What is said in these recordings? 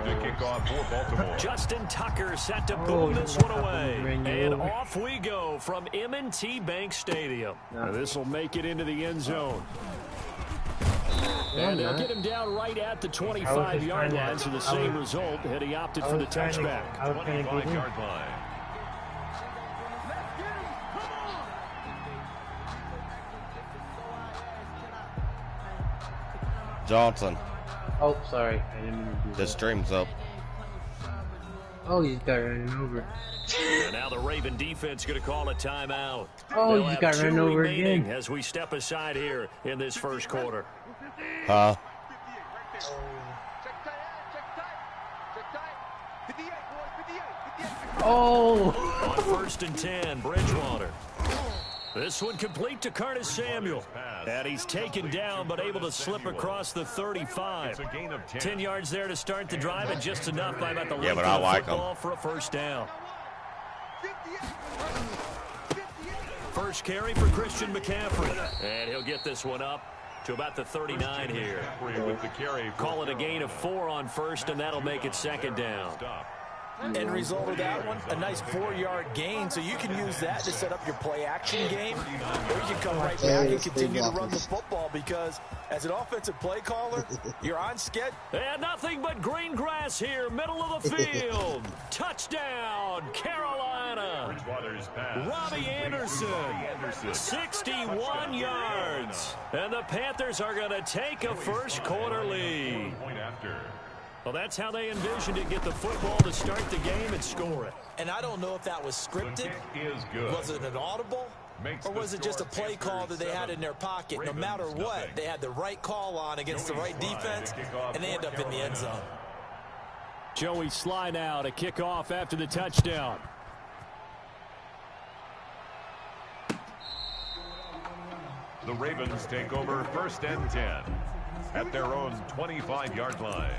to kick off for Baltimore. Justin Tucker set to boom this one away. And off we go from M&T Bank Stadium. This will make it into the end zone. And they'll get him down right at the 25-yard line, so the same result had he opted for the touchback. 25-yard line. Johnson. Oh, sorry. I didn't mean to do that. The stream's up. Oh, he's got run over. And now the Raven defense going to call a timeout. Oh, he's got run over again. As we step aside here in this first quarter. Huh? Oh! On 1st and 10, Bridgewater. This one complete to Curtis Samuel. And he's taken down, but able to slip across the 35. 10 yards there to start the drive, and just enough by about the length of the football for a first down. First carry for Christian McCaffrey. And he'll get this one up to about the 39 here. Call it a gain of 4 on first, and that'll make it second down. End result of that one, a nice 4-yard gain, so you can use that to set up your play-action game, or you can come right back and continue to run the football, because as an offensive play caller, you're on schedule. And nothing but green grass here, middle of the field. Touchdown, Carolina. Robbie Anderson, 61 yards. And the Panthers are going to take a first-quarter lead. Well, that's how they envisioned it, get the football to start the game and score it. And I don't know if that was scripted. Was it an audible? Or was it just a play call that they had in their pocket? No matter what, they had the right call on against the right defense, and they end up in the end zone. Joey Sly now to kick off after the touchdown. The Ravens take over 1st and 10 at their own 25-yard line.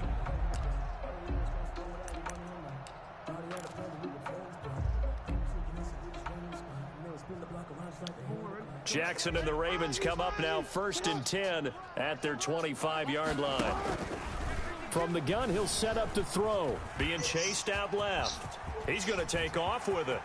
Jackson and the Ravens come up now 1st and 10 at their 25-yard line. From the gun, he'll set up to throw. Being chased out left. He's going to take off with it.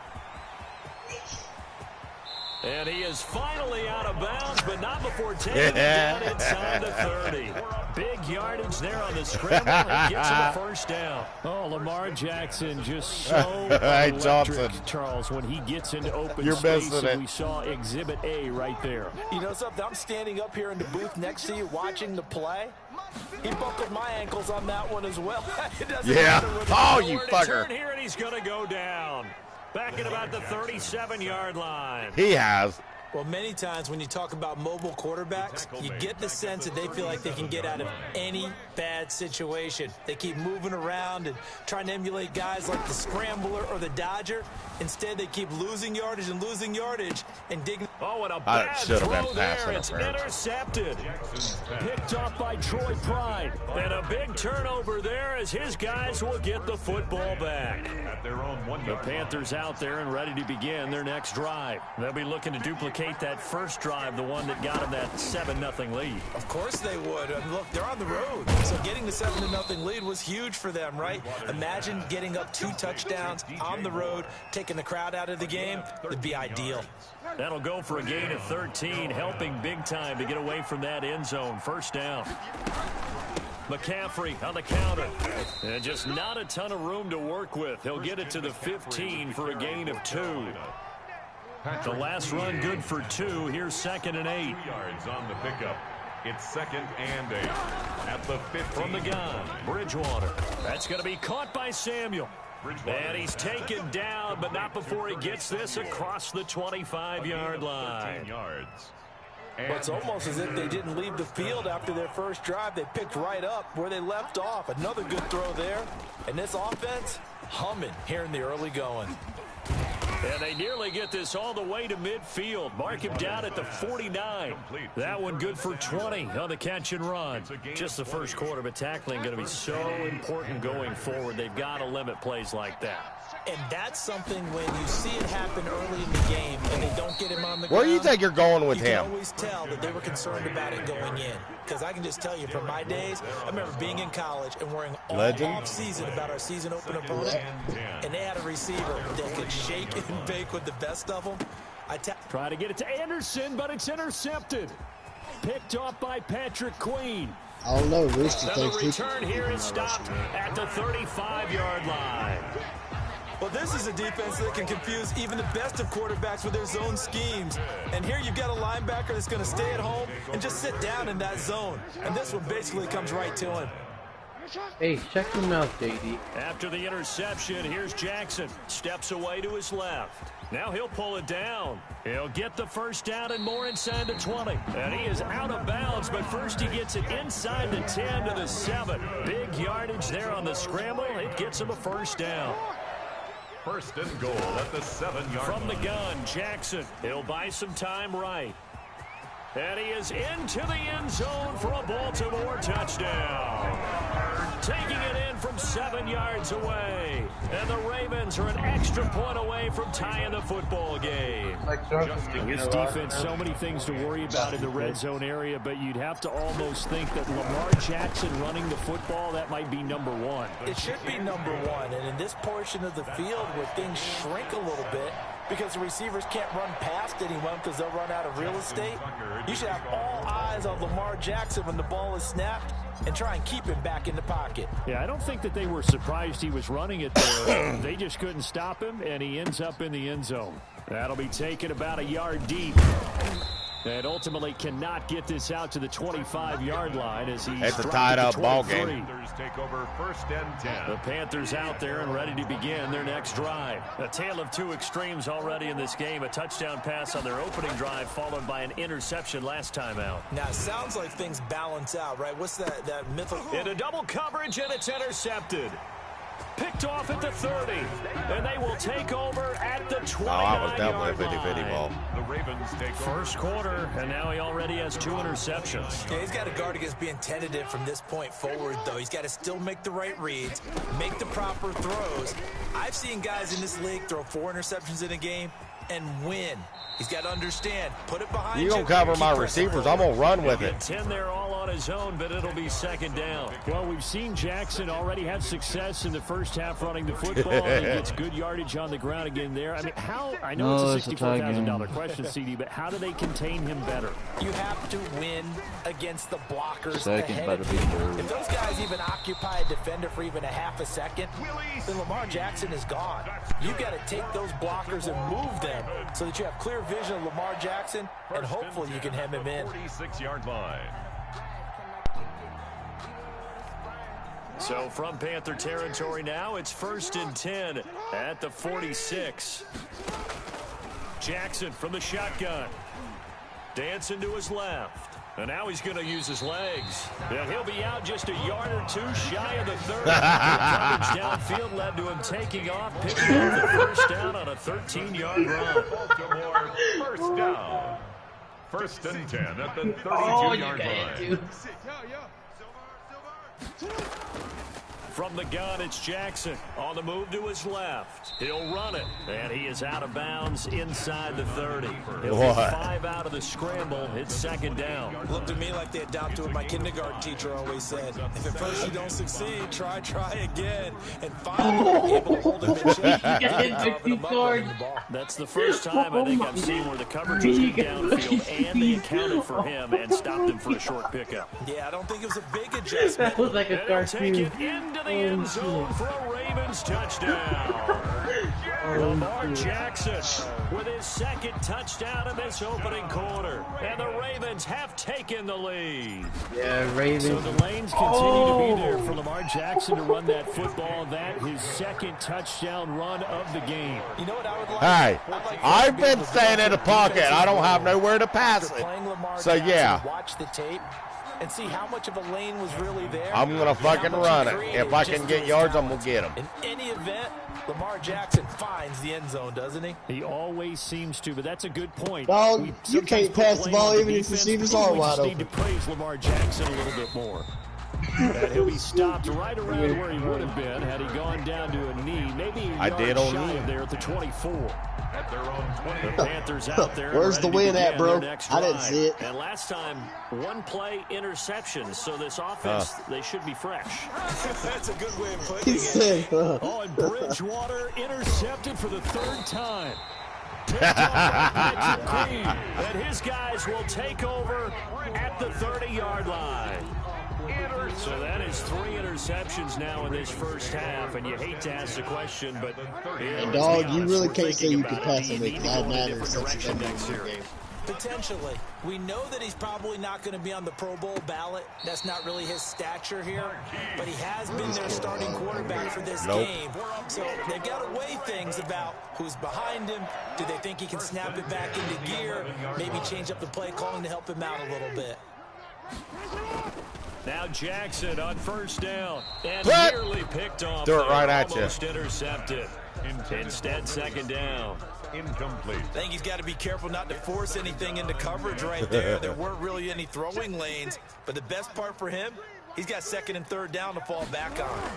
And he is finally out of bounds, but not before taking it down inside the 30. Big yardage there on the scramble, and gets him a first down. Oh, Lamar Jackson just so electric, Charles, when he gets into open space, and we saw Exhibit A right there. You know something? I'm standing up here in the booth next to you watching the play. He buckled my ankles on that one as well. Yeah. Oh, you fucker. Turn here, and he's going to go down. Back at about the 37-yard line. He has. Well, many times when you talk about mobile quarterbacks, you get the sense that they feel like they can get out of any bad situation. They keep moving around and trying to emulate guys like the Scrambler or the Dodger. Instead, they keep losing yardage and digging. Oh, and a bad throw there. It's intercepted. Picked off by Troy Pride. And a big turnover there as his guys will get the football back. The Panthers out there and ready to begin their next drive. They'll be looking to duplicate that first drive, the one that got them that 7-0 lead. Of course they would. Look, they're on the road. So getting the 7-0 lead was huge for them, right? Imagine getting up 2 touchdowns on the road, taking the crowd out of the game. It'd be ideal. That'll go for a gain of 13, helping big time to get away from that end zone. First down. McCaffrey on the counter. And just not a ton of room to work with. He'll get it to the 15 for a gain of 2. The last run good for 2. Here's 2nd and 8. Yards on the pickup. It's 2nd and 8 at the 15. From the gun, Bridgewater. That's going to be caught by Samuel. And he's taken down, but not before he gets this across the 25-yard line. Well, it's almost as if they didn't leave the field after their first drive. They picked right up where they left off. Another good throw there. And this offense, humming here in the early going. And they nearly get this all the way to midfield. Mark him down at the 49. That one good for 20 on the catch and run. Just the first quarter, but tackling going to be so important going forward. They've got to limit plays like that. And that's something when you see it happen early in the game and they don't get him on the ground. Where do you think you're going with him? You can always tell that they were concerned about it going in. Because I can just tell you from my days, I remember being in college and worrying all off-season about our season opener opponent. And they had a receiver that could shake and bake with the best of them. Try to get it to Anderson, but it's intercepted. Picked off by Patrick Queen. I don't know. Rooster And the return here is stopped at the 35-yard line. Well, this is a defense that can confuse even the best of quarterbacks with their zone schemes. And here you've got a linebacker that's going to stay at home and just sit down in that zone. And this one basically comes right to him. Hey, check him out, JD. After the interception, here's Jackson. Steps away to his left. Now he'll pull it down. He'll get the first down and more inside the 20. And he is out of bounds, but first he gets it inside the 10 to the 7. Big yardage there on the scramble. It gets him a first down. First and goal at the 7-yard line. From the gun, Jackson. He'll buy some time right. And he is into the end zone for a Baltimore touchdown. Taking it in from 7 yards away. And the Ravens are an extra point away from tying the football game. This defense, so many things to worry about in the red zone area, but you'd have to almost think that Lamar Jackson running the football, that might be number one. It should be number one. And in this portion of the field where things shrink a little bit, because the receivers can't run past anyone because they'll run out of real estate, you should have all eyes on Lamar Jackson when the ball is snapped and try and keep him back in the pocket. Yeah, I don't think that they were surprised he was running it there. They just couldn't stop him, and he ends up in the end zone. That'll be taken about a yard deep. And ultimately cannot get this out to the 25-yard line as he's it's a tied-up ball game. Take over first and 10. The Panthers out there and ready to begin their next drive. A tale of two extremes already in this game. A touchdown pass on their opening drive followed by an interception last time out. Now, it sounds like things balance out, right? What's that mythical? Into double coverage, and it's intercepted. Picked off at the 30, and they will take over at the 29-yard line. I was definitely a 50-50 ball. The Ravens take first quarter, and now he already has 2 interceptions. Yeah, he's got to guard against being tentative from this point forward, though. He's got to still make the right reads, make the proper throws. I've seen guys in this league throw 4 interceptions in a game and win. He's got to understand, put it behind you. You don't cover my receivers, I'm going to run with it. 10 there all on his own, but it'll be second down. Well, we've seen Jackson already have success in the first half running the football. He gets good yardage on the ground again there. I mean, I know it's a $64,000 question, CD, but how do they contain him better? You have to win against the blockers ahead of you. If those guys even occupy a defender for even a half a second, then Lamar Jackson is gone. You've got to take those blockers and move them so that you have clear vision of Lamar Jackson, and hopefully you can hem him in. 46-yard line. So from Panther territory now, it's first and 10 at the 46. Jackson from the shotgun. Dancing to his left. And now he's going to use his legs. And he'll be out just a yard or two shy of the 30. The coverage downfield led to him taking off, picking up the first down on a 13-yard run. Baltimore first down. First and 10 at the 32-yard line. From the gun, it's Jackson on the move to his left. He'll run it, and he is out of bounds inside the 30. He'll be 5 out of the scramble. It's second down. Looked to me like they adopted what my kindergarten teacher always said. If at first you don't succeed, try again. And finally, able to hold him in check. That's the first time I think I've seen where the coverage was good downfield, and they accounted for him and stopped him for a short pickup. Yeah, I don't think it was a big adjustment. That was like a cartoon. Take it into the end zone for a Ravens touchdown. Lamar Jackson with his second touchdown in this opening quarter. And the Ravens have taken the lead. Yeah, Ravens. So the lanes continue to be there for Lamar Jackson to run that football. That his second touchdown run of the game. You know what I would like? Hey, I've been staying in the pocket. I don't have nowhere to pass it. So, yeah. Watch the tape. and see how much of a lane was really there. I'm going to fucking run it. If I can get yards, I'm going to get them. In any event, Lamar Jackson finds the end zone, doesn't he? He always seems to, but that's a good point. Dog, you can't pass the ball even if receivers are wide open. We just need to praise Lamar Jackson a little bit more. And he'll be stopped right around where he would have been had he gone down to a knee. Maybe a yard shy of there at the 24. At their own 20. The Panthers out there. Where's the win at, bro? I didn't see it. And last time, one play interception. So this offense, they should be fresh. That's a good way of putting He it. said, Oh, and Bridgewater intercepted for the third time. Picked off by Patrick Queen. And his guys will take over at the 30-yard line. So that is 3 interceptions now in this first half, and you hate to ask the question, but and dog, you really can't say you can pass him with 9 interceptions next year. Potentially. We know that he's probably not going to be on the Pro Bowl ballot. That's not really his stature here, but he has been their starting quarterback for this game. So they've got to weigh things about who's behind him. Do they think he can snap it back into gear? Maybe change up the play calling to help him out a little bit. Now Jackson on first down and What? nearly picked off. Threw it right at you. Almost intercepted. Instead, second down. Incomplete. I think he's got to be careful not to force anything into coverage right there. There weren't really any throwing lanes, but the best part for him, he's got second and third down to fall back on.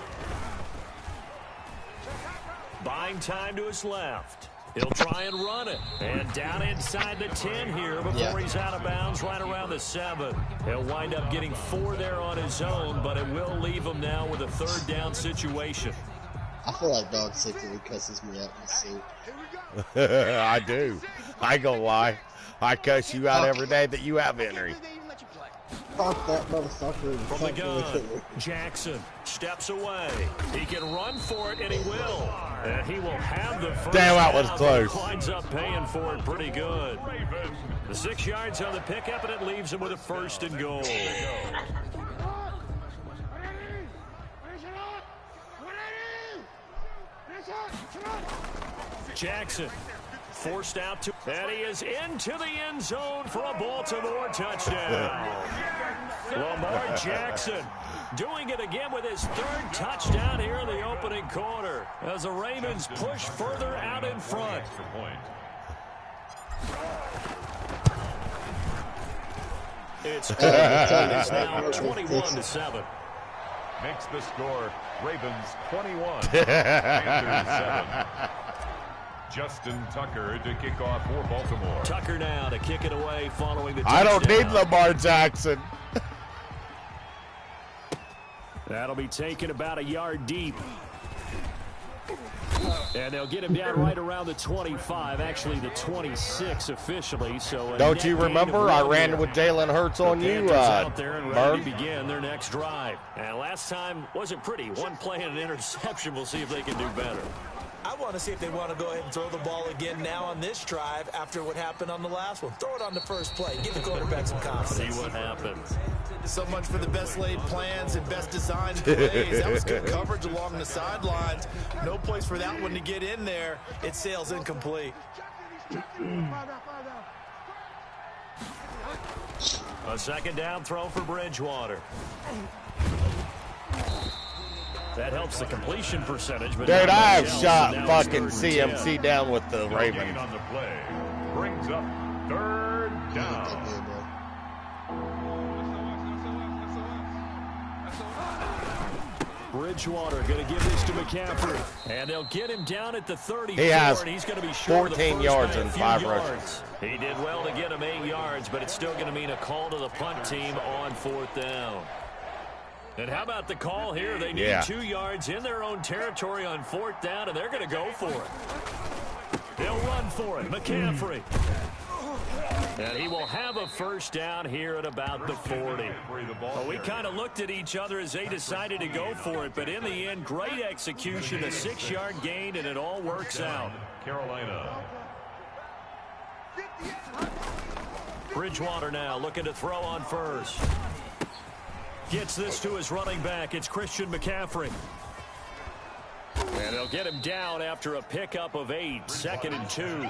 Buying time to his left. He'll try and run it. And down inside the 10 here before he's out of bounds right around the 7. He'll wind up getting 4 there on his own, but it will leave him now with a third down situation. I feel like dog secretly cusses me out in the suit. I do. I ain't gonna lie. I cuss you out every day that you have Henry. Fuck that motherfucker. From the gun, Jackson steps away. He can run for it, and he will. And he will have the first Damn, that was down. close. Winds up paying for it pretty good. The 6 yards on the pickup, and it leaves him with a first and goal. Jackson forced out to, and he is into the end zone for a Baltimore touchdown. Lamar Jackson doing it again with his 3rd touchdown here in the opening quarter as the Ravens push further out in front. It's now 21-7. Makes the score Ravens 21. Panthers 7. Justin Tucker to kick off for Baltimore. Tucker now to kick it away following the touchdown. I don't need Lamar Jackson. That'll be taken about a yard deep. And they'll get him down right around the 25, actually the 26 officially. So Don't you remember I ran with Jalen Hurts on you, out there and ready to Bird? begin their next drive. And last time wasn't pretty. One play and an interception. We'll see if they can do better. I want to see if they want to go ahead and throw the ball again now on this drive after what happened on the last one. Throw it on the first play. Give the quarterback some confidence. See what happens. So much for the best laid plans and best designed plays. That was good coverage along the sidelines. No place for that one to get in there. It sails incomplete. A second down throw for Bridgewater. That helps the completion percentage. But Dude, I have else, shot and now fucking it's 3rd and 10. CMC down with the No Ravens. gain on the play. Brings up 3rd down. Bridgewater going to give this to McCaffrey. And they'll get him down at the 34. He has and he's going to be short 14 of the yards first by a and few 5 yards. rushes. He did well to get him 8 yards, but it's still going to mean a call to the punt team on 4th down. And how about the call here? They need 2 yards in their own territory on 4th down, and they're going to go for it. They'll run for it. McCaffrey. And he will have a first down here at about the 40. Well, we kind of looked at each other as they decided to go for it, but in the end, great execution, a 6-yard gain, and it all works out. Carolina. Bridgewater now looking to throw on first. Gets this to his running back. It's Christian McCaffrey. And they'll get him down after a pickup of 8. 2nd and 2.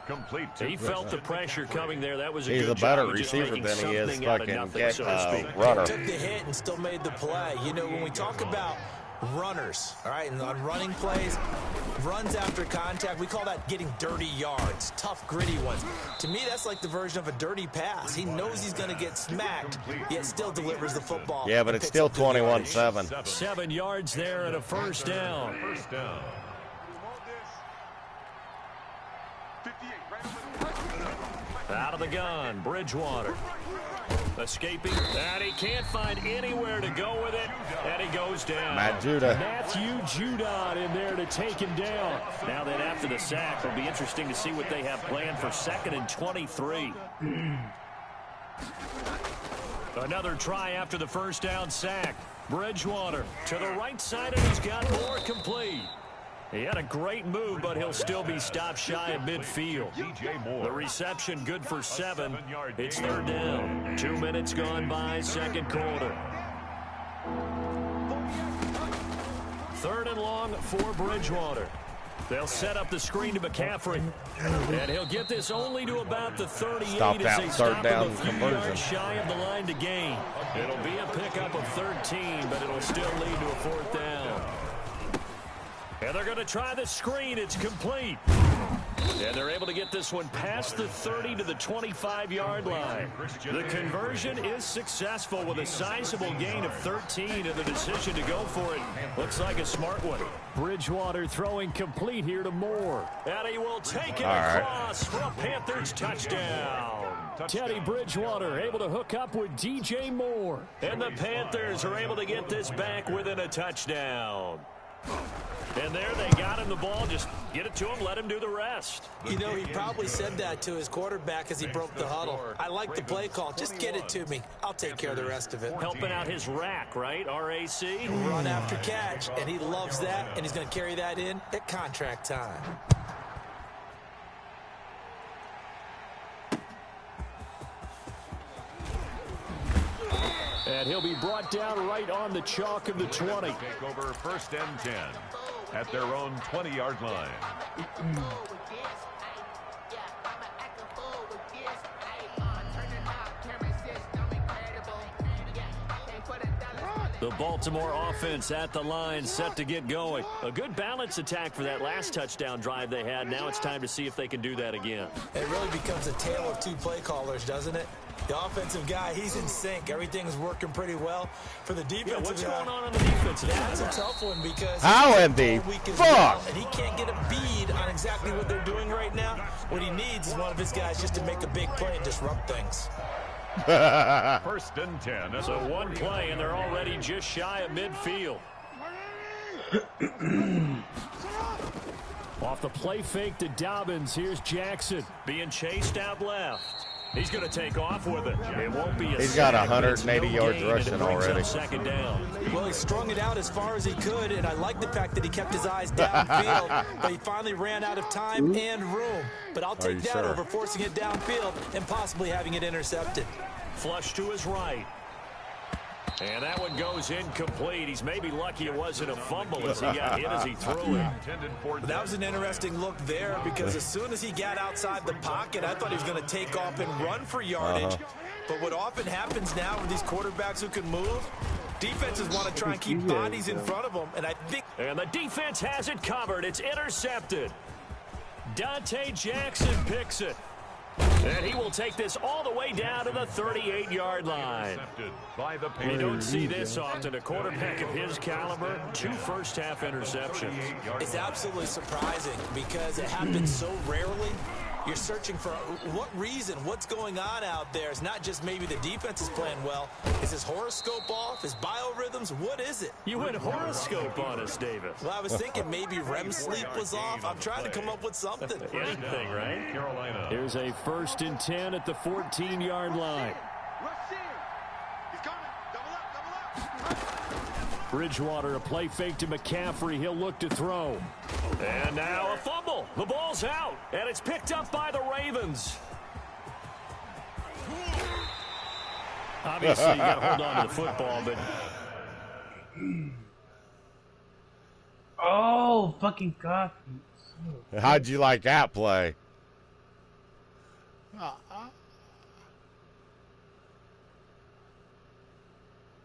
Complete. He felt the pressure coming there. That was a He's good a better job of just receiver making than he is something out of fucking nothing, so to speak. runner. Took the hit and still made the play. You know, when we talk about runners, all right, and on running plays, runs after contact, we call that getting dirty yards, tough, gritty ones. To me, that's like the version of a dirty pass. He knows he's going to get smacked, yet still delivers the football. Yeah, but it's still 21-7. 7 yards there and a first down. First down. Out of the gun, Bridgewater. Escaping, and he can't find anywhere to go with it, and he goes down. Matthew Judon in there to take him down. Now then, after the sack, it'll be interesting to see what they have planned for 2nd and 23. Another try after the first down sack. Bridgewater to the right side, and he's got more complete. He had a great move, but he'll still be stopped shy of midfield. The reception good for 7. It's 3rd down. 2 minutes gone by, second quarter. 3rd and long for Bridgewater. They'll set up the screen to McCaffrey. And he'll get this only to about the 38 as they stop him a few yards shy of the line to gain. It'll be a pickup of 13, but it'll still lead to a 4th down. And they're going to try the screen. It's complete. And they're able to get this one past the 30 to the 25-yard line. The conversion is successful with a sizable gain of 13, and the decision to go for it looks like a smart one. Bridgewater throwing complete here to Moore. And he will take it across for a Panthers touchdown. Teddy Bridgewater able to hook up with DJ Moore. And the Panthers are able to get this back within a touchdown. And there they got him the ball. Just get it to him, let him do the rest. You know, he probably said that to his quarterback as he broke the huddle. I like the play call. Just get it to me. I'll take care of the rest of it. Helping out his rack, right? RAC? Run after catch, and he loves that, and he's going to carry that in at contract time. And he'll be brought down right on the chalk of the 20. Take over 1st and 10 at their own 20-yard line. The Baltimore offense at the line, set to get going. A good balanced attack for that last touchdown drive they had. Now it's time to see if they can do that again. It really becomes a tale of 2 play callers, doesn't it? The offensive guy, he's in sync. Everything's working pretty well. For the defensive what's guy, going on the defensive side? that's a tough one because how in the fuck? And he can't get a bead on exactly what they're doing right now. What he needs is one of his guys just to make a big play and disrupt things. 1st and 10. So 1 play, and they're already just shy of midfield. Off the play fake to Dobbins, here's Jackson being chased out left. He's going to take off with it. It won't be a He's got sack, 180 yards rushing already. 2nd down. Well, he strung it out as far as he could, and I like the fact that he kept his eyes downfield, but he finally ran out of time and room. But I'll take that over forcing it downfield and possibly having it intercepted. Flush to his right. And that one goes incomplete. He's maybe lucky it wasn't a fumble as he got hit as he threw it. That was an interesting look there because as soon as he got outside the pocket, I thought he was going to take off and run for yardage. But what often happens now with these quarterbacks who can move, defenses want to try and keep bodies in front of them. And I think... And the defense has it covered. It's intercepted. Dante Jackson picks it. And he will take this all the way down to the 38-yard line. You don't see this often. A quarterback of his caliber, 2 first-half interceptions. It's absolutely surprising because it happens so rarely. You're searching for what reason, what's going on out there. It's not just maybe the defense is playing well. Is his horoscope off? His biorhythms? What is it? You went horoscope on us, David. Well, I was thinking maybe REM sleep was off. I'm trying to come up with something. Anything, right? Carolina. Here's a 1st and 10 at the 14-yard line. Bridgewater, a play fake to McCaffrey. He'll look to throw. And now a fumble. The ball's out, and it's picked up by the Ravens. Obviously, you got to hold on to the football, but... Oh, fucking coffee. How'd you like that play?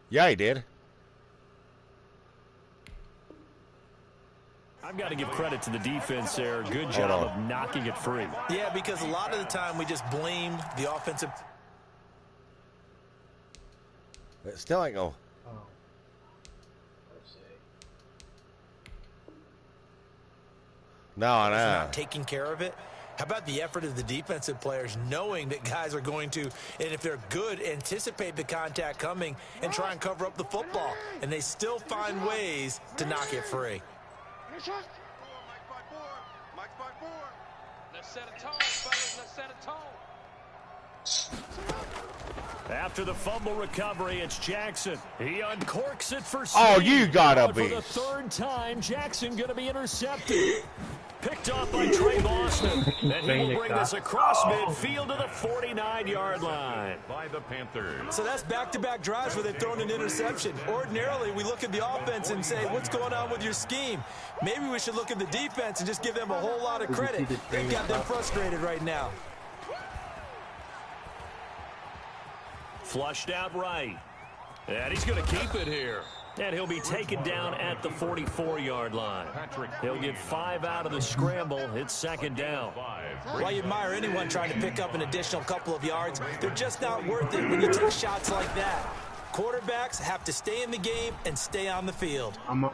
Yeah, he did. I've got to give credit to the defense there. Good job of knocking it free. Yeah, because a lot of the time we just blame the offensive. It still ain't going. No, I know. Not taking care of it. How about the effort of the defensive players knowing that guys are going to, and if they're good, anticipate the contact coming and try and cover up the football. And they still find ways to knock it free. Let's set a tone, fellas. Let's set a tone. After the fumble recovery, it's Jackson. He uncorks it for Oh, speed. you gotta be. For the third time, Jackson going to be intercepted. Picked off by Trey Boston. And he will bring this across midfield to the 49-yard line. By the Panthers. So that's back-to-back drives where they've thrown an interception. Ordinarily, we look at the offense and say, what's going on with your scheme? Maybe we should look at the defense and just give them a whole lot of credit. They've got them frustrated right now. Flushed out right. And he's going to keep it here. And he'll be taken down at the 44-yard line. He'll get 5 out of the scramble. It's second down. While you admire anyone trying to pick up an additional couple of yards, they're just not worth it when you take shots like that. Quarterbacks have to stay in the game and stay on the field. I'm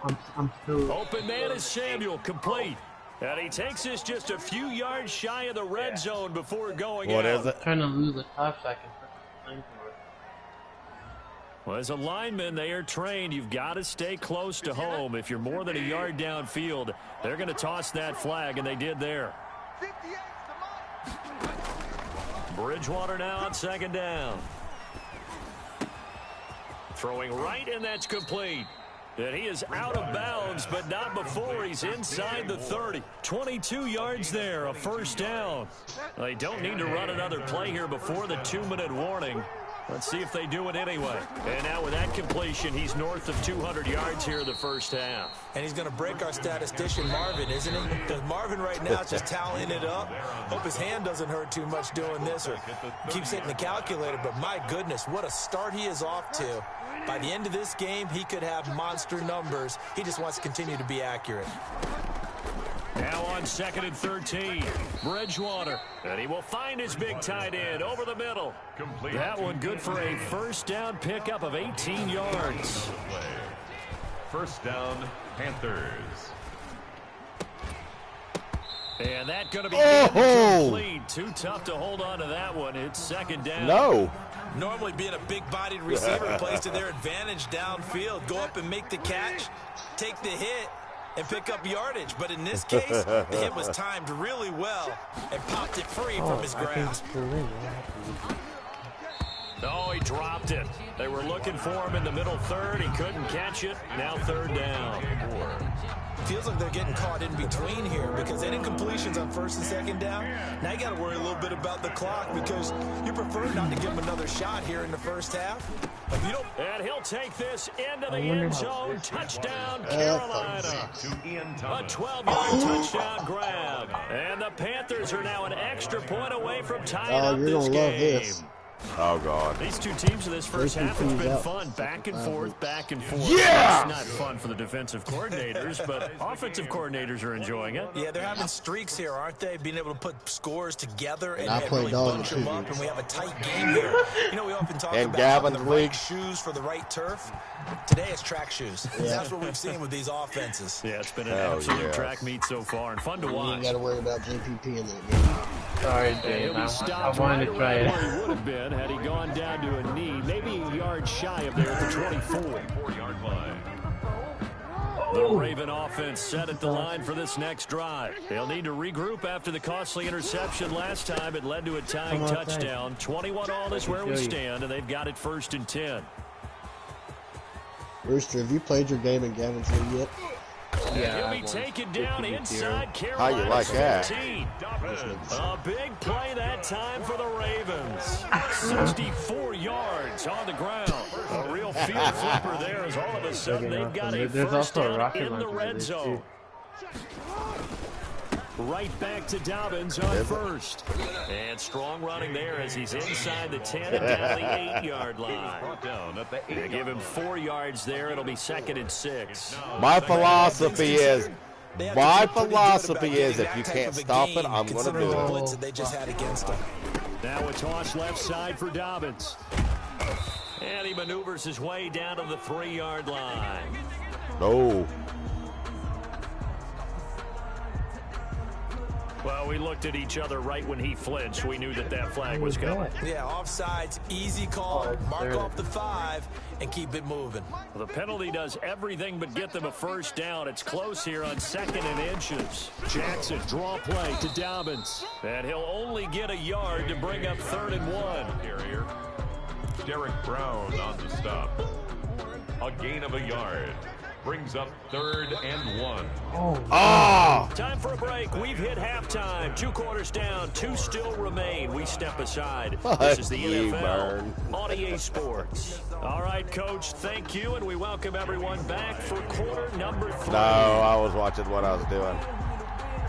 still. Open man is Samuel, complete. And he takes this just a few yards shy of the red zone before going out. What is it? Trying to lose a half second. Well, as a lineman, they are trained. You've got to stay close to home. If you're more than a yard downfield, they're going to toss that flag, and they did there. Bridgewater now on second down. Throwing right, and that's complete. And he is out of bounds, but not before he's inside the 30. 22 yards there, a first down. They don't need to run another play here before the 2-minute warning. Let's see if they do it anyway. And now with that completion, he's north of 200 yards here in the first half. And he's going to break our statistician, Marvin, isn't he? Because Marvin right now is just tallying it up. Hope his hand doesn't hurt too much doing this or keeps hitting the calculator. But my goodness, what a start he is off to. By the end of this game, he could have monster numbers. He just wants to continue to be accurate. Now on 2nd and 13, Bridgewater. And he will find his big tight end over the middle. That one good for a first down pickup of 18 yards. First down, Panthers. And that going to be incomplete. Too tough to hold on to that one. It's second down. No. Normally being a big-bodied receiver plays to their advantage downfield. Go up and make the catch, take the hit, and pick up yardage. But in this case, the hit was timed really well and popped it free from his grasp. Oh, he dropped it. They were looking for him in the middle third. He couldn't catch it. Now third down. Feels like they're getting caught in between here because any completions on first and second down, now you got to worry a little bit about the clock because you prefer not to give him another shot here in the first half. If you don't... And he'll take this into the end zone. Touchdown, Carolina. A 12-yard touchdown grab. And the Panthers are now an extra point away from tying up this game. This. Oh, God. These two teams in this first half, it's been fun. Back and forth, back and forth. Yeah! It's not fun for the defensive coordinators, but offensive coordinators are enjoying it. Yeah, they're having streaks here, aren't they? Being able to put scores together and I really play dog bunch them too. up, and we have a tight game here. You know, we often talk And about Gavin's having the right league. shoes for the right turf. Today it's track shoes. That's what we've seen with these offenses. Yeah, it's been an Hell absolute yeah. track meet so far and fun to You ain't watch. got to worry about JPP in that game. Sorry, And Dave. he'll be I stopped wanted right to try around it. where he would have been had he gone down to a knee, maybe a yard shy of there at the 24. 4-yard line. The Raven offense set at the line for this next drive. They'll need to regroup after the costly interception last time. It led to a tying touchdown. 21-all is where we stand, and they've got it 1st and 10. Rooster, have you played your game in Gavin's League yet? He'll be taken down inside Carolina. How you like that? 15. A big play that time for the Ravens. 64 yards on the ground. A real field flipper there as all of a sudden they've got a There's first also a down rocket in the launcher red there, zone. too. Right back to Dobbins on first. And strong running there as he's inside the 10 and down the 8-yard line. They give him 4 yards there. It'll be 2nd and 6. My philosophy is if you can't stop it, I'm going to do it. Blitz that they just had against him. Now a toss left side for Dobbins. And he maneuvers his way down to the 3-yard line. No. Well, we looked at each other right when he flinched. We knew that flag was coming. Yeah, offsides, easy call. Mark off the 5 and keep it moving. Well, the penalty does everything but get them a first down. It's close here on 2nd and inches. Jackson, draw play to Dobbins. And he'll only get a yard to bring up 3rd and 1. Carrier. Derek Brown on the stop. A gain of a yard. Brings up 3rd and 1. Time for a break. We've hit halftime. 2 quarters down. 2 still remain. We step aside. This is the NFL on EA Sports. All right, Coach, thank you, and we welcome everyone back for quarter number 3. No, I was watching what I was doing.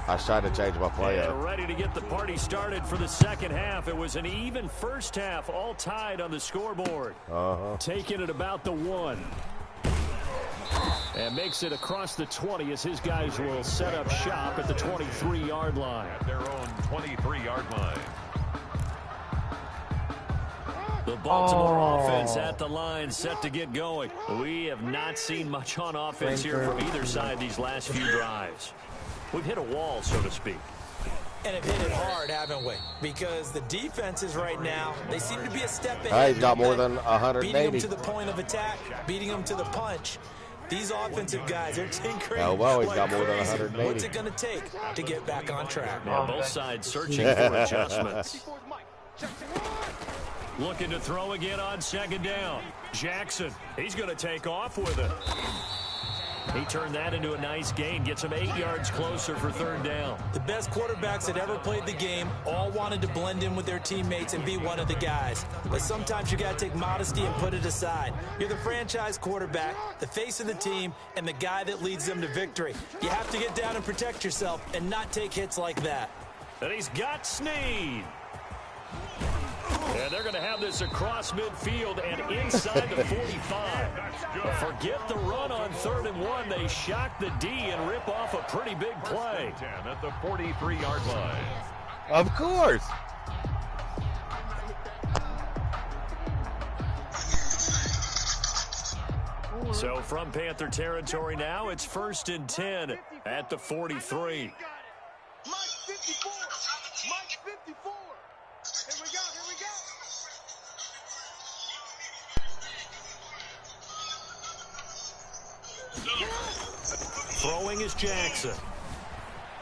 I was trying to change my play up. And ready to get the party started for the second half. It was an even first half, all tied on the scoreboard. Taking it about the 1. And makes it across the 20 as his guys will set up shop at the 23-yard line. At their own 23-yard line. The Baltimore offense at the line, set to get going. We have not seen much on offense here from either side these last few drives. We've hit a wall, so to speak. And have hit it hard, haven't we? Because the defenses right now, they seem to be a step ahead. He's got more than 180. Beating them to the point of attack, beating them to the punch. These offensive guys, they're tinkering. Oh, well, he's got more than crazy. 180. What's it going to take to get back on track? Yeah, both sides searching for adjustments. Looking to throw again on 2nd down. Jackson, he's going to take off with it. He turned that into a nice gain, gets him 8 yards closer for 3rd down. The best quarterbacks that ever played the game all wanted to blend in with their teammates and be one of the guys. But sometimes you got to take modesty and put it aside. You're the franchise quarterback, the face of the team, and the guy that leads them to victory. You have to get down and protect yourself and not take hits like that. And he's got Snead. And they're going to have this across midfield and inside the 45. Forget the run on 3rd and 1. They shock the D and rip off a pretty big play. 10 at the 43-yard line. Of course. So from Panther territory now, it's 1st and 10 at the 43. Mike 54. Mike 54. Here we go. Here we go. Throwing is Jackson.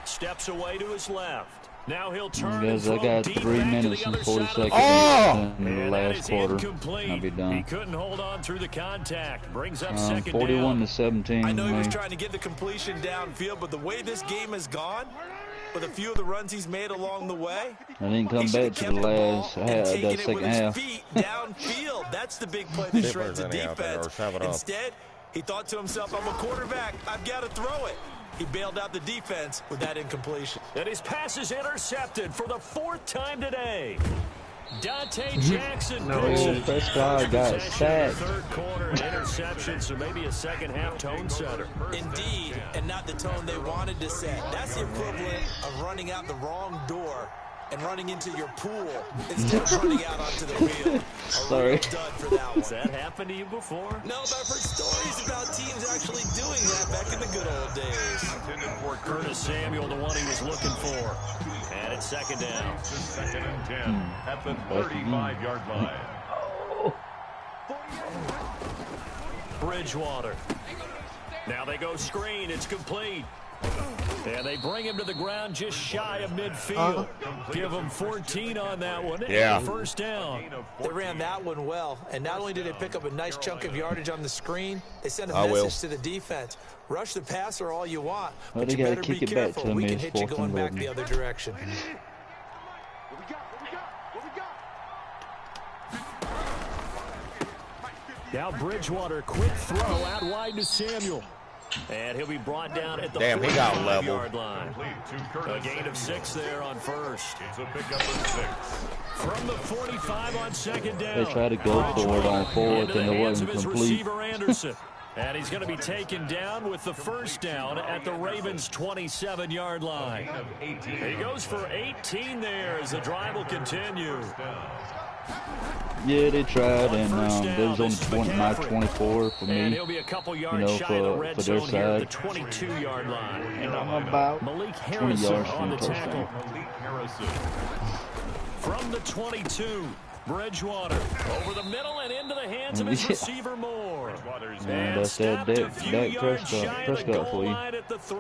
Steps away to his left. Now he'll turn Guys, I and got throw deep 3 back to minutes the and other 40 side of the seconds in the And that last is quarter. incomplete. I'll be He done. couldn't hold on through the contact. Brings up 2nd 41 down. to 17. I know he was mate. trying to get the completion downfield, but the way this game has gone, with a few of the runs he's made along the way, I didn't come he should back have to the kept ball last and half, taken that it with second his half. feet downfield. That's the big play that shreds the Different than out there, defense. or shove it up. Instead, he thought to himself, I'm a quarterback. I've got to throw it. He bailed out the defense with that incompletion. And his pass is intercepted for the 4th time today. Dante Jackson picks it. Prescott got Possession in sacked. the 3rd quarter, an interception, so maybe a second half tone setter. Indeed, and not the tone they wanted to set. That's the equivalent of running out the wrong door and running into your pool instead of running out onto the field. Sorry. Dud for that one. Has that happened to you before? No, but I've heard stories about teams actually doing that back in the good old days. Intended for Curtis Samuel, the one he was looking for. And it's 2nd down. 2nd and 10 at the 35-yard line. Bridgewater. Now they go screen. It's complete. And they bring him to the ground just shy of midfield. Give him 14 on that one. Yeah. And 1st down. They ran that one well, and not only did they pick up a nice chunk of yardage on the screen, they sent a I will. message to the defense. Rush the passer all you want, Well, but they you gotta better kick be it back careful. to them We can as hit you 4th going and back 11. the other direction. What we got? What we got? What we got? Now Bridgewater, quick throw out wide to Samuel. And he'll be brought down at the Damn, he got leveled. 45-yard line. A gain of 6 there on first. It's a pickup of 6. From the 45 on second down. They tried to go for it on fourth, and it wasn't complete. Anderson. And he's going to be taken down with the first down at the Ravens' 27-yard line. He goes for 18 there as the drive will continue. Yeah, they tried, and there was only my 24 for me, and he'll be a couple yards shy of the red for their zone here at the side. 22-yard line. And I'm about Malik 20 Harrison yards on from the the tackle. touchdown. Malik Harrison. From the 22, Bridgewater over the middle and into the hands of his receiver Moore. Man, that's that Dak Prescott for you. Line at the 3.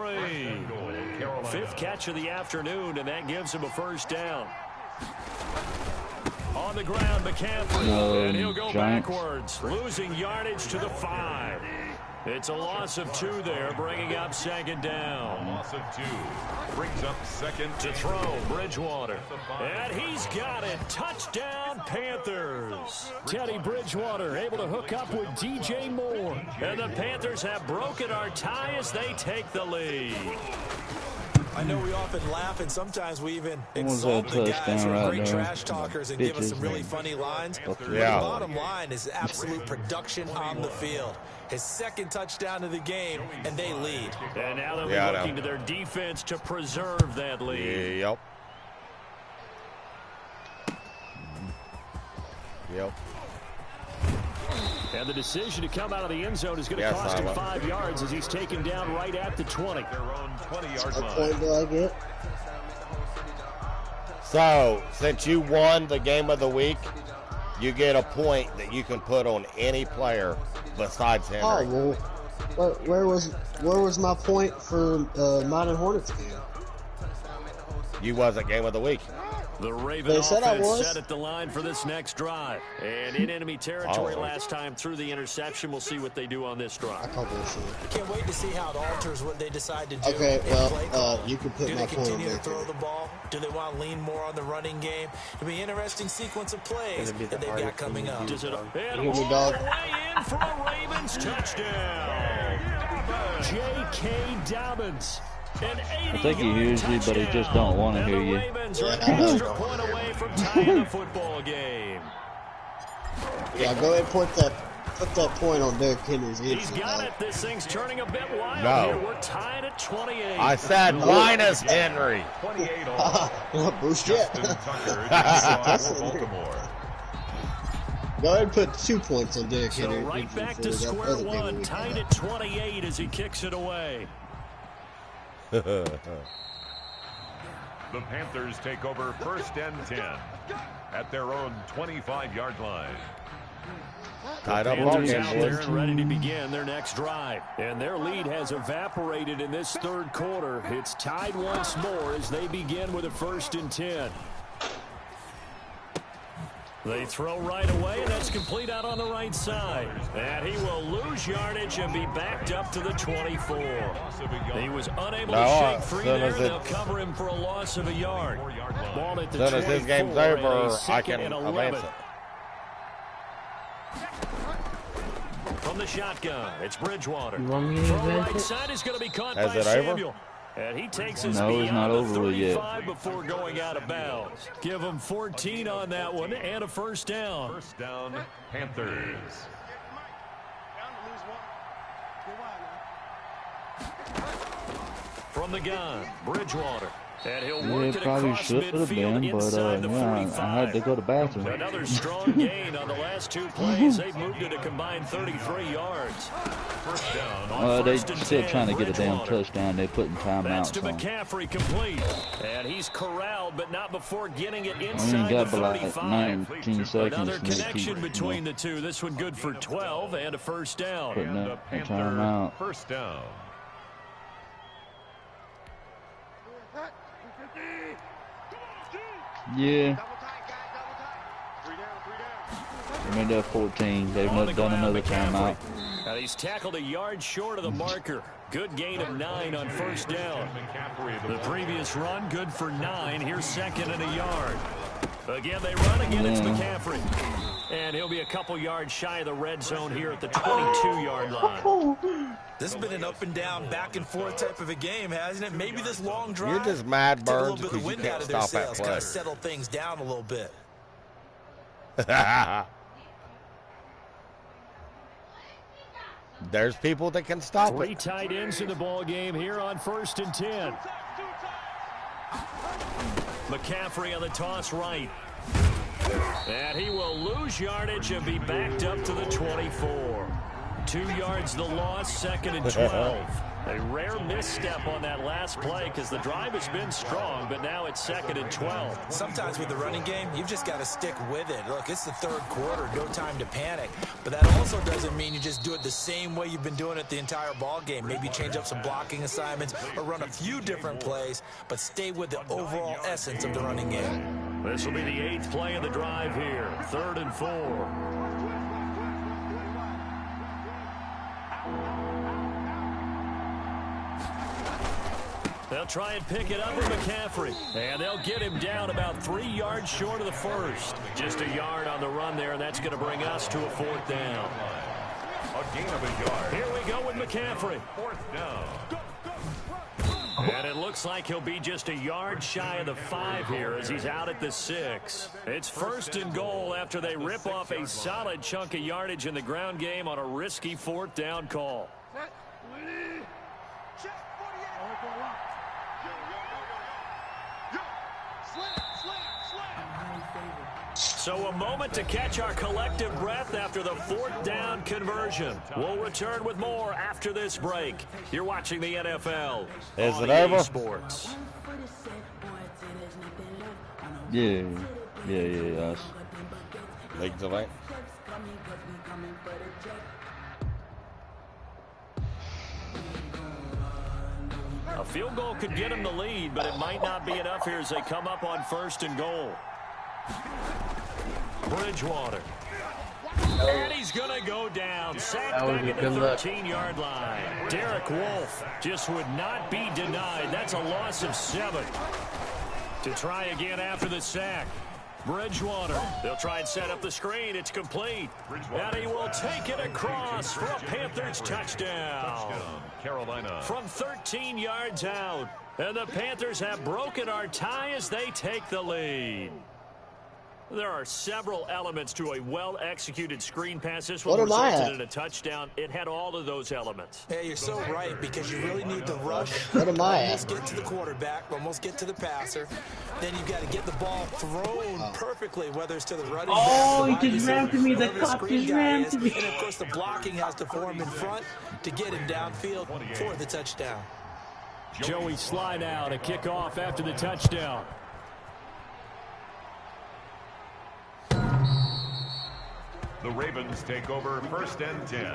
5th catch of the afternoon, and that gives him a first down. On the ground, McCaffrey, and he'll go Giants. backwards, losing yardage to the 5. It's a loss of 2 there, bringing up second down. Loss of 2. Brings up second To throw, Bridgewater. And he's got it. Touchdown, Panthers. Teddy Bridgewater able to hook up with DJ Moore. And the Panthers have broken our tie as they take the lead. I know we often laugh, and sometimes we even What was exalt that the guys touchdown who are right great there? trash talkers and give us some Bitches, really man. funny lines. But the Yeah. bottom line is absolute production on the field. His second touchdown of the game, and they lead. And now they'll Yeah, I be know. looking to their defense to preserve that lead. Yep. Yep. And the decision to come out of the end zone is going to cost him 5 yards as he's taken down right at the 20. their own 20-yard What line. point do I get? So, since you won the game of the week, you get a point that you can put on any player besides Henry. Oh well, where was my point for Modern Hornets game? You wasn't game of the week. The Raven They said I offense was. set at the line for this next drive. And in enemy territory last time through the interception. We'll see what they do on this I drive. call bullshit. Can't wait to see how it alters what they decide to do. Okay, in well, play calling. you can put Do my they point on continue to there, throw too. the ball? Do they want to lean more on the running game? It'll be an interesting sequence of plays that they've got coming up. Does it and Hear me, all dog? the way in for a Ravens touchdown. J.K. Dobbins. I think he hears you, but he just don't want to hear you. Ravens are an extra point away from tying the football game. Yeah, go ahead and put that point on Derrick Henry's head. He's got it. This thing's turning a bit wild No. here. We're tied at 28. I said minus Henry. 28 all. Boost Justin it. Tucker to Baltimore. Go ahead and put 2 points on Derrick So Henry. right back for to that square other game one, we tied had. at 28 as he kicks it away. The Panthers take over 1st and 10 at their own 25-yard line. Tied up ball Panthers game, out there boys. and ready to begin their next drive. And their lead has evaporated in this third quarter. It's tied once more as they begin with a 1st and 10. They throw right away, and that's complete out on the right side. And he will lose yardage and be backed up to the 24. He was unable to shake free soon there. as They'll it's- cover him for a loss of a yard. Ball at the As soon as this 24 game's and a over, I second can and advance 11. From the shotgun, it's Bridgewater. You want me to Throw advance right it? side is going to be caught Is by it over? Samuel. And he takes his No, knee it's out not of over the yet. 35 before going out of bounds. Give him 14 on that one and a first down. 1st down, Panthers. From the gun, Bridgewater. And he'll Yeah, work it it probably across should have midfield been, but inside the yeah, 45. I had to go to the bathroom. Another strong gain on the last 2 plays. They've moved it a combined 33 yards. 1st down. On They 1st and still 10, trying to get a damn Bridgewater. touchdown. They putting That's to timeouts on. McCaffrey, complete. And he's corralled, but not before getting it I inside mean, the got about 35. 19 seconds. Another and they connection keep, between the two. This one good for 12 and a first down. Putting And a up a Panther timeout. 1st down. Yeah. Made that 14. They've On not the done ground, another McCaffrey. timeout. And he's tackled a yard short of the marker. Good gain of 9 on first down. McCaffrey, The previous run, good for 9. Here's second and a yard. Again, they run. Again, it's McCaffrey. And he'll be a couple yards shy of the red zone here at the 22-yard line. This has been an up and down, back and forth type of a game, hasn't it? Maybe this long drive. You're just mad, Burns, because you can't stop that play. Kind of settle things down a little bit. There's people that can stop Three it. tight ends in the ball game here on 1st and 10. McCaffrey on the toss right. And he will lose yardage and be backed up to the 24. 2 yards the loss, 2nd and 12. A rare misstep on that last play because the drive has been strong, but now it's 2nd and 12. Sometimes with the running game, you've just got to stick with it. Look, it's the 3rd quarter, no time to panic. But that also doesn't mean you just do it the same way you've been doing it the entire ball game. Maybe change up some blocking assignments or run a few different plays, but stay with the overall essence of the running game. This will be the 8th play of the drive here, 3rd and 4. They'll try and pick it up with McCaffrey. And they'll get him down about 3 yards short of the first. Just a yard on the run there, and that's going to bring us to a 4th down. A gain of a yard. Here we go with McCaffrey. 4th down. And it looks like he'll be just a yard shy of the 5 here as he's out at the 6. It's 1st and goal after they rip off a solid chunk of yardage in the ground game on a risky 4th down call. So a moment to catch our collective breath after the 4th down conversion. We'll return with more after this break. You're watching the NFL. Is it over? Sports. Yeah. Yes. Legs away. A field goal could get him the lead, but it might not be enough here as they come up on 1st and goal. Bridgewater. And he's going to go down. Sacked back at the 13-yard line. Derek Wolfe just would not be denied. That's a loss of 7. To try again after the sack. Bridgewater. They'll try and set up the screen. It's complete. And he will take it across for a Panthers touchdown. Carolina. From 13 yards out. And the Panthers have broken our tie as they take the lead. There are several elements to a well-executed screen pass. This one resulted in a touchdown. It had all of those elements. Yeah, you're so right, because you really need to rush. Almost get to the quarterback, almost get to the passer. Then you've got to get the ball thrown perfectly, whether it's to the running back. Oh, he just ran to me. The cop just ran to me. And, of course, the blocking has to form in front to get him downfield for the touchdown. Joey slide out, a kickoff after the touchdown. The Ravens take over 1st and 10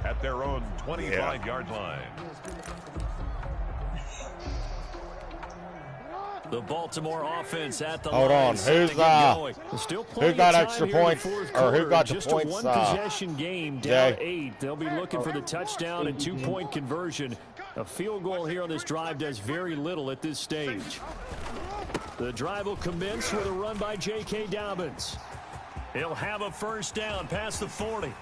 at their own 25-yard line. The Baltimore offense at the Hold line. on, who got extra points, or who got the Just points? Just a one-possession game, down 8. They'll be looking for the touchdown and 2-point conversion. A field goal here on this drive does very little at this stage. The drive will commence with a run by J.K. Dobbins. He'll have a 1st down past the 40.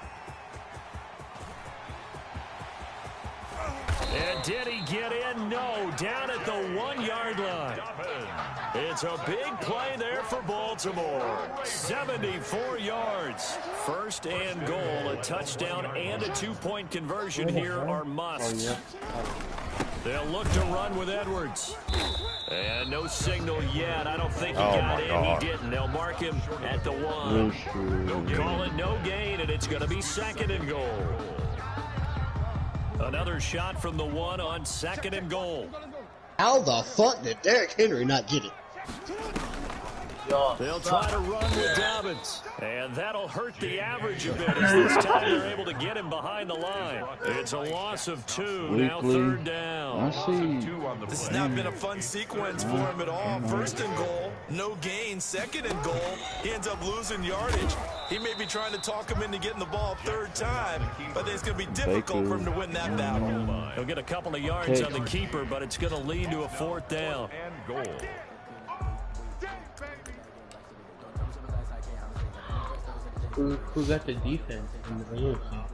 And did he get in? No, down at the 1-yard line. It's a big play there for Baltimore. 74 yards. 1st and goal. A touchdown and a 2-point conversion here are musts. They'll look to run with Edwards. And no signal yet. I don't think he got in. He didn't. They'll mark him at the 1. They'll call it no gain, and it's going to be 2nd and goal. Another shot from the 1 on 2nd and goal. How the fuck did Derrick Henry not get it? They'll try to run with Dobbins. And that'll hurt the average a bit as this time they're able to get him behind the line. It's a loss of 2. Now 3rd down. I see. This has not been a fun sequence for him at all. 1st and goal, no gain. 2nd and goal, he ends up losing yardage. He may be trying to talk him into getting the ball 3rd time, but it's going to be difficult for him to win that battle. He'll get a couple of yards on the keeper, but it's going to lead to a 4th down. And goal. Who got the defense in the AFC?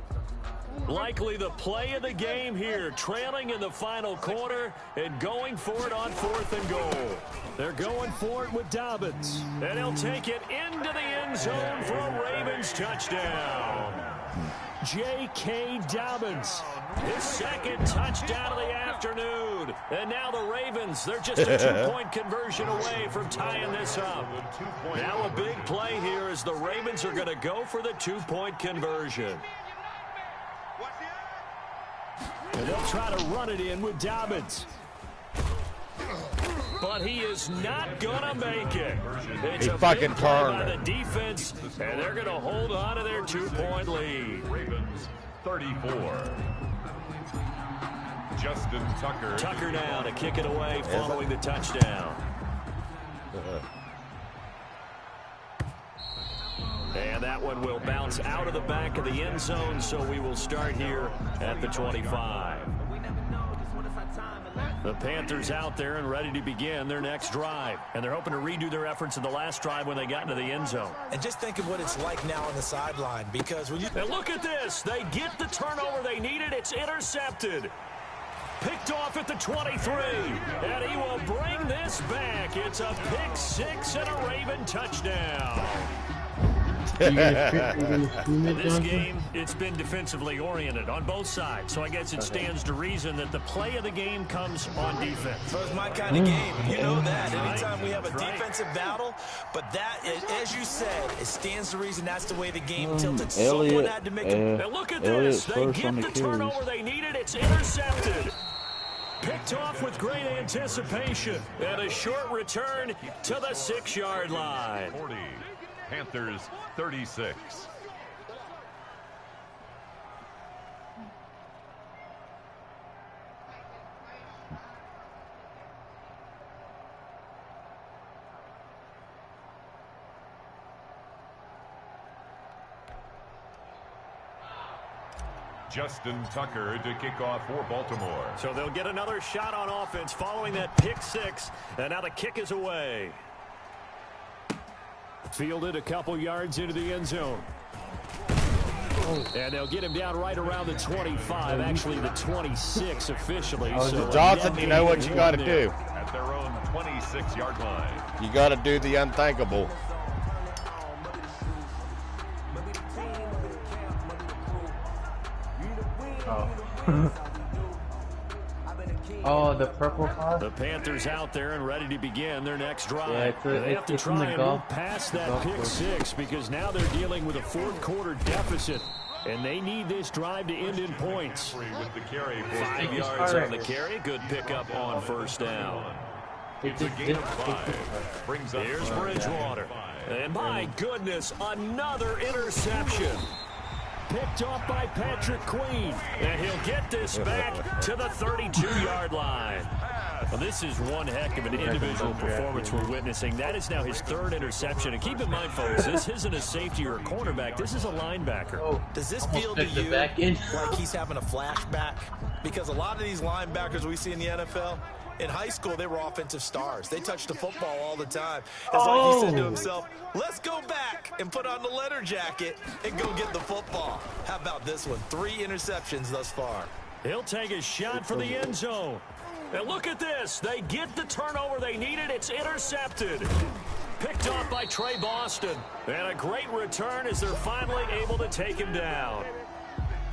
Likely the play of the game here, trailing in the final quarter and going for it on 4th and goal. They're going for it with Dobbins, and he'll take it into the end zone for a Ravens touchdown. J.K. Dobbins, his second touchdown of the afternoon. And now the Ravens, they're just a 2-point conversion away from tying this up. Now a big play here as the Ravens are going to go for the 2-point conversion. And they'll try to run it in with Dobbins. But he is not going to make it. It's a big play by the defense, and they're going to hold on to their 2-point lead. Ravens 34. Justin Tucker. Tucker now to kick it away following the touchdown. And that one will bounce out of the back of the end zone, so we will start here at the 25. The Panthers out there and ready to begin their next drive. And they're hoping to redo their efforts in the last drive when they got into the end zone. And just think of what it's like now on the sideline, because when you... And look at this. They get the turnover they needed. It's intercepted. Picked off at the 23. And he will bring this back. It's a pick 6 and a Raven touchdown. This game, it's been defensively oriented on both sides, so I guess it stands to reason that the play of the game comes on defense. So it's my kind of game. You know that. Anytime we have a defensive battle, but that, as you said, it stands to reason that's the way the game tilted. Someone had to make it. And look at this. They get the turnover they needed. It's intercepted. Picked off with great anticipation. And a short return to the 6-yard line. 40. Panthers 36. Justin Tucker to kick off for Baltimore. So they'll get another shot on offense following that pick 6. And now the kick is away. Fielded a couple yards into the end zone. And they'll get him down right around the 25, actually the 26 officially. So Johnson, you know what you got to do. At their own 26-yard line. You got to do the unthinkable. Oh, the purple car? The Panthers out there and ready to begin their next drive. Yeah, they have to try and move past that pick 6 because now they're dealing with a 4th quarter deficit. And they need this drive to end in points. With the carry. 5 yards on the carry. Good pickup on first down. It's a gain of 5. Brings up Here's Bridgewater. And my goodness, another interception. Picked off by Patrick Queen. And he'll get this back to the 32-yard line. Well, this is one heck of an individual performance we're witnessing. That is now his 3rd interception. And keep in mind, folks, this isn't a safety or a cornerback. This is a linebacker. Does this feel to you like he's having a flashback? Because a lot of these linebackers we see in the NFL, in high school, they were offensive stars. They touched the football all the time. It's like he said to himself, let's go back and put on the leather jacket and go get the football. How about this one? 3 interceptions thus far. He'll take a shot for the end zone. And look at this. They get the turnover they needed. It's intercepted. Picked off by Trey Boston. And a great return as they're finally able to take him down.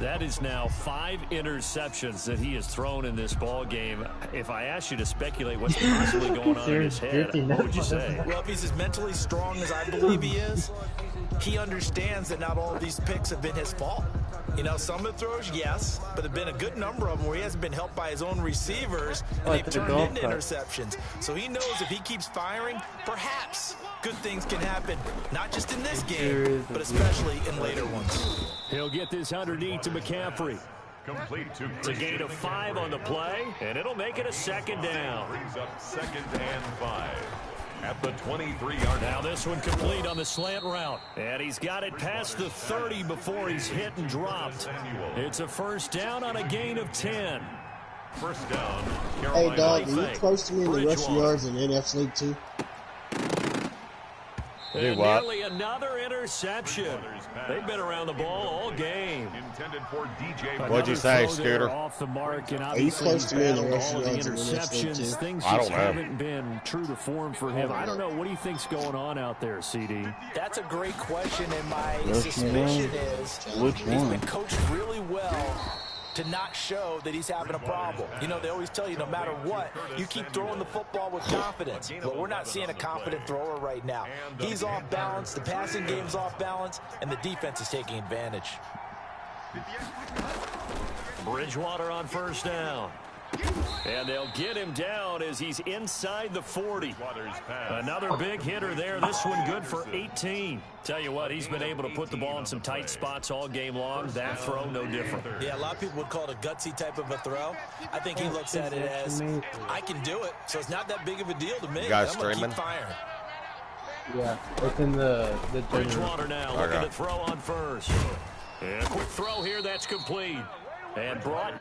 That is now 5 interceptions that he has thrown in this ball game. If I asked you to speculate what's possibly going on in his head, what would you say? Well, if he's as mentally strong as I believe he is, he understands that not all of these picks have been his fault. You know, some of the throws, yes, but there have been a good number of them where he hasn't been helped by his own receivers, and they've turned into interceptions. So he knows if he keeps firing, perhaps good things can happen, not just in this game, but especially in later ones. He'll get this underneath to McCaffrey. Complete to It's a gain of 5 on the play, and it'll make it a 2nd down. Brings up 2nd and 5. At the 23-yard. Now this one complete on the slant route. And he's got it past the 30 before he's hit and dropped. It's a 1st down on a gain of 10. 1st down. Hey, dog, are you close to me in the rushing yards in NF League 2? Do what? Nearly another interception. They've been around the ball all game. Intended for DJ. What'd you say, Scooter? Off the mark, and Are you close to me in the battled rushing all of the yards in the next game, interceptions. too? Things I just don't know. haven't been true to form for him. I don't know. What do you think's going on out there, CD? That's a great question, and my Rushing suspicion yards? is Which he's one? been coached really well to not show that he's having a problem. You know, they always tell you no matter what, you keep throwing the football with confidence. But we're not seeing a confident thrower right now. He's off balance, the passing game's off balance, and the defense is taking advantage. Bridgewater on first down. And they'll get him down as he's inside the 40. Another big hitter there. This one good for 18. Tell you what, he's been able to put the ball in some tight spots all game long. That throw, no different. Yeah, a lot of people would call it a gutsy type of a throw. I think he looks at it as, I can do it, so it's not that big of a deal to me. You guys I'm going to streaming? keep firing. Yeah, it's in the Bridgewater now looking to throw on first. And a quick throw here, that's complete. And brought